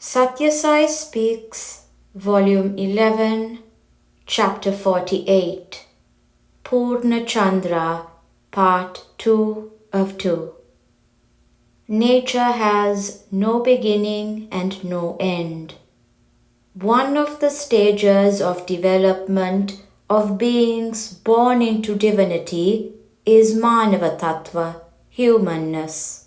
Sathya Sai Speaks, Volume 11, Chapter 48, Poornachandra, Part 2 of 2. Nature has no beginning and no end. One of the stages of development of beings born into divinity is Manava Tattva, humanness.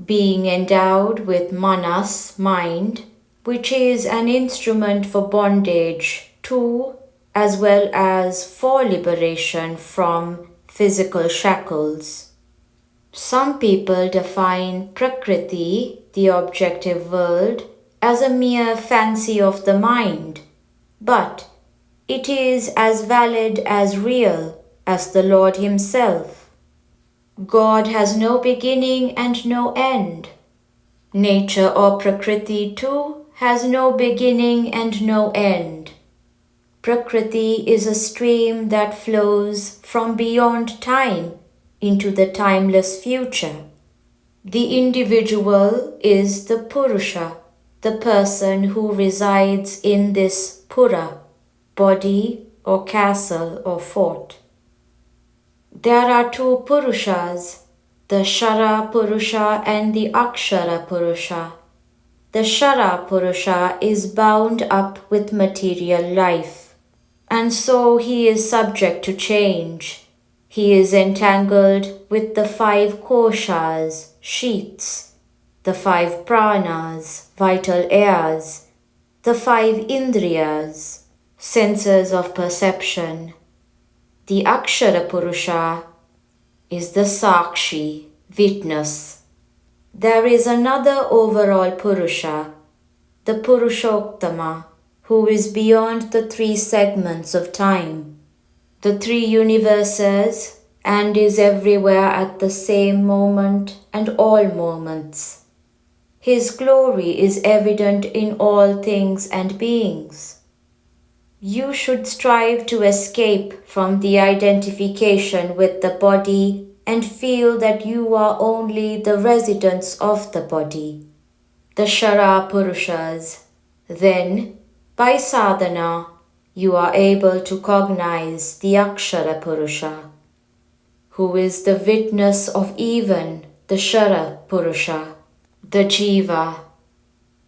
Being endowed with manas, mind, which is an instrument for bondage to as well as for liberation from physical shackles. Some people define Prakriti, the objective world, as a mere fancy of the mind, but it is as valid as real as the Lord Himself. God has no beginning and no end. Nature or Prakriti too has no beginning and no end. Prakriti is a stream that flows from beyond time into the timeless future. The individual is the Purusha, the person who resides in this Pura, body or castle or fort. There are two Purushas, the Shara Purusha and the Akshara Purusha. The Shara Purusha is bound up with material life, and so he is subject to change. He is entangled with the 5 koshas, sheaths, the 5 pranas, vital airs, the 5 indriyas, senses of perception. The Akshara Purusha is the Sakshi, witness. There is another overall Purusha, the Purushottama, who is beyond the 3 segments of time, the 3 universes, and is everywhere at the same moment and all moments. His glory is evident in all things and beings. You should strive to escape from the identification with the body and feel that you are only the residents of the body, the Shara Purushas. Then, by sadhana, you are able to cognize the Akshara Purusha, who is the witness of even the Shara Purusha, the Jiva.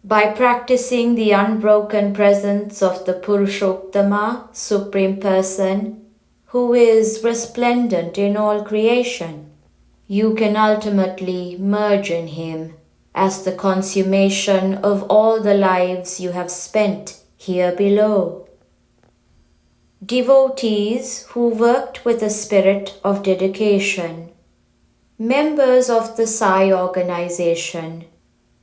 By practicing the unbroken presence of the Purushottama, Supreme Person, who is resplendent in all creation, you can ultimately merge in Him as the consummation of all the lives you have spent here below. Devotees who worked with a spirit of dedication, members of the Sai organization,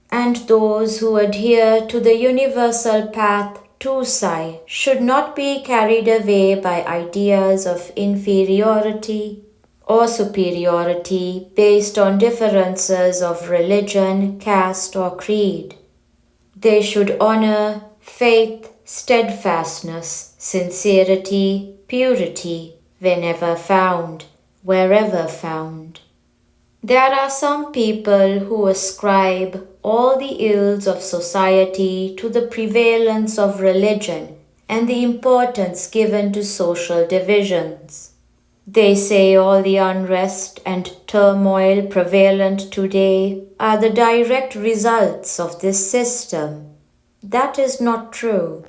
and those who adhere to the universal path to Sai should not be carried away by ideas of inferiority or superiority based on differences of religion, caste, or creed. They should honor faith, steadfastness, sincerity, purity whenever found, wherever found. There are some people who ascribe all the ills of society to the prevalence of religion and the importance given to social divisions. They say all the unrest and turmoil prevalent today are the direct results of this system. That is not true.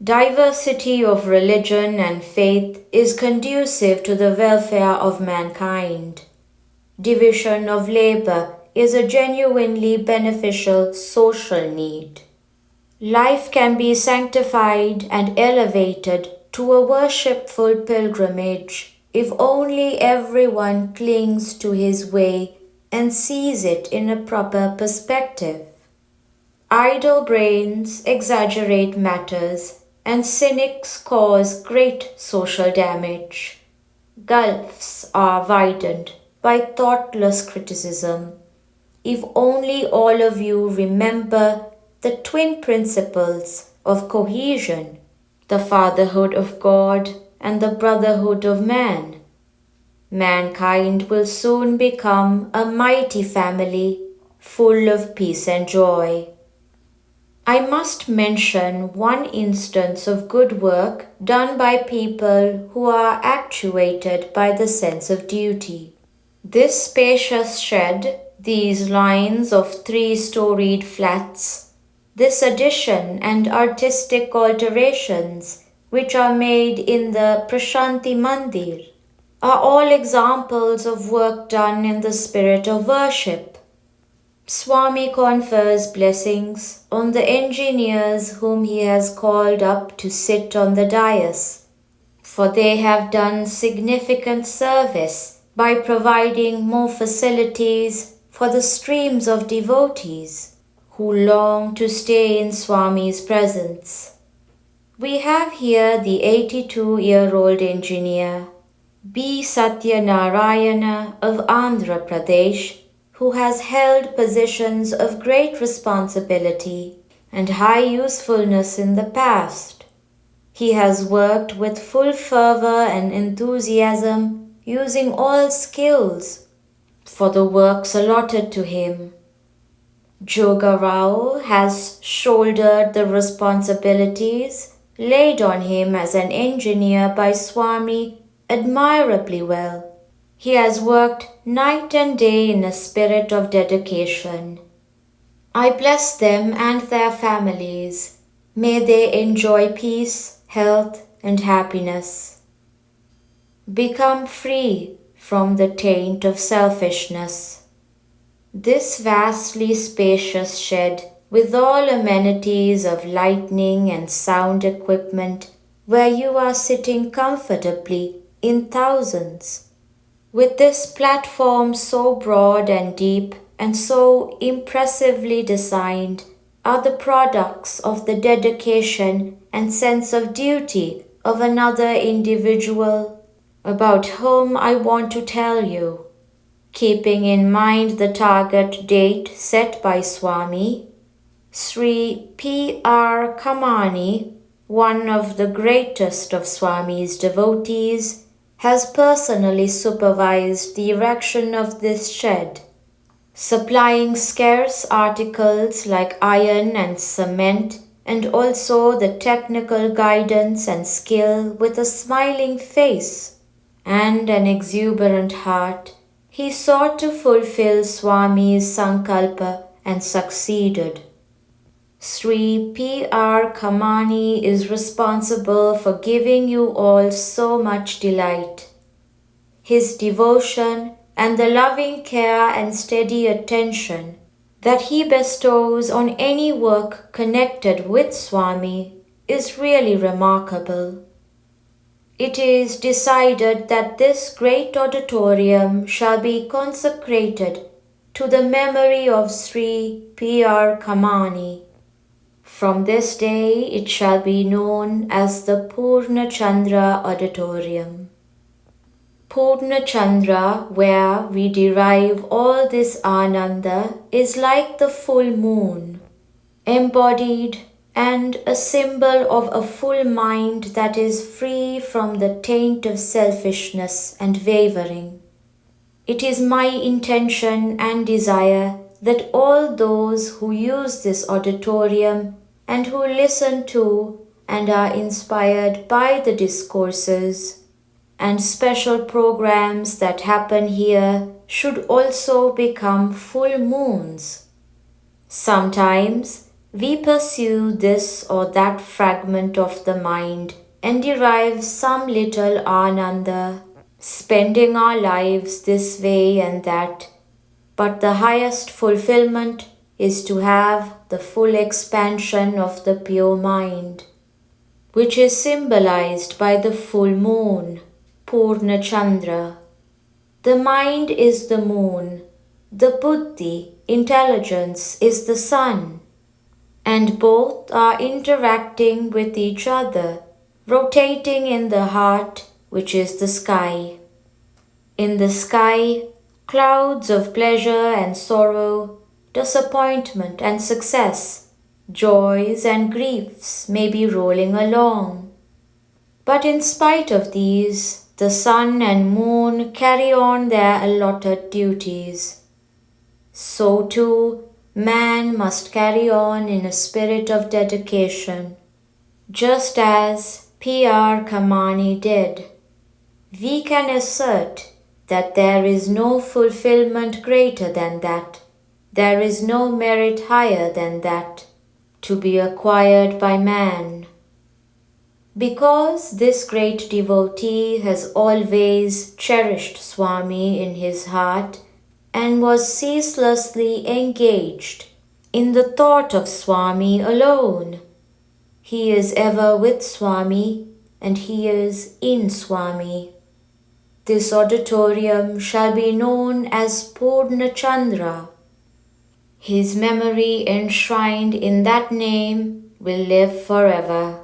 Diversity of religion and faith is conducive to the welfare of mankind. Division of labor is a genuinely beneficial social need. Life can be sanctified and elevated to a worshipful pilgrimage if only everyone clings to his way and sees it in a proper perspective. Idle brains exaggerate matters, and cynics cause great social damage. Gulfs are widened by thoughtless criticism. If only all of you remember the twin principles of cohesion, the fatherhood of God and the brotherhood of man, mankind will soon become a mighty family full of peace and joy. I must mention one instance of good work done by people who are actuated by the sense of duty. This spacious shed, these lines of 3-storied flats, this addition and artistic alterations which are made in the Prashanti Mandir, are all examples of work done in the spirit of worship. Swami confers blessings on the engineers whom he has called up to sit on the dais, for they have done significant service by providing more facilities for the streams of devotees who long to stay in Swami's presence. We have here the 82-year-old engineer, B. Sathya Narayana of Andhra Pradesh, who has held positions of great responsibility and high usefulness in the past. He has worked with full fervor and enthusiasm, using all skills for the works allotted to him. Joga Rao has shouldered the responsibilities laid on him as an engineer by Swami admirably well. He has worked night and day in a spirit of dedication. I bless them and their families. May they enjoy peace, health, and happiness. Become free from the taint of selfishness. This vastly spacious shed, with all amenities of lighting and sound equipment, where you are sitting comfortably in thousands, with this platform so broad and deep and so impressively designed, are the products of the dedication and sense of duty of another individual, about whom I want to tell you, keeping in mind the target date set by Swami. Sri P.R. Kamani, one of the greatest of Swami's devotees, has personally supervised the erection of this shed, supplying scarce articles like iron and cement, and also the technical guidance and skill. With a smiling face and an exuberant heart, he sought to fulfill Swami's sankalpa and succeeded. Sri P.R. Kamani is responsible for giving you all so much delight. His devotion and the loving care and steady attention that he bestows on any work connected with Swami is really remarkable. It is decided that this great auditorium shall be consecrated to the memory of Sri P.R. Kamani. From this day it shall be known as the Poornachandra Auditorium. Poornachandra, where we derive all this Ananda, is like the full moon, embodied and a symbol of a full mind that is free from the taint of selfishness and wavering. It is my intention and desire that all those who use this auditorium and who listen to and are inspired by the discourses and special programs that happen here should also become full moons. Sometimes we pursue this or that fragment of the mind and derive some little ananda, spending our lives this way and that, but the highest fulfillment is to have the full expansion of the pure mind, which is symbolized by the full moon, Poornachandra. The mind is the moon, the buddhi, intelligence, is the sun, and both are interacting with each other, rotating in the heart, which is the sky. In the sky, clouds of pleasure and sorrow, disappointment and success, joys and griefs may be rolling along. But in spite of these, the sun and moon carry on their allotted duties. So too, man must carry on in a spirit of dedication, just as P.R. Kamani did. We can assert that there is no fulfillment greater than that. There is no merit higher than that to be acquired by man. Because this great devotee has always cherished Swami in his heart and was ceaselessly engaged in the thought of Swami alone, he is ever with Swami and he is in Swami. This auditorium shall be known as Poornachandra. His memory enshrined in that name will live forever.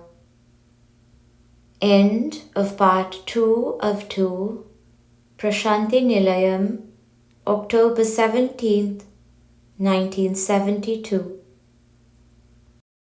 End of part 2 of 2, Prashanti Nilayam, October 17th, 1972.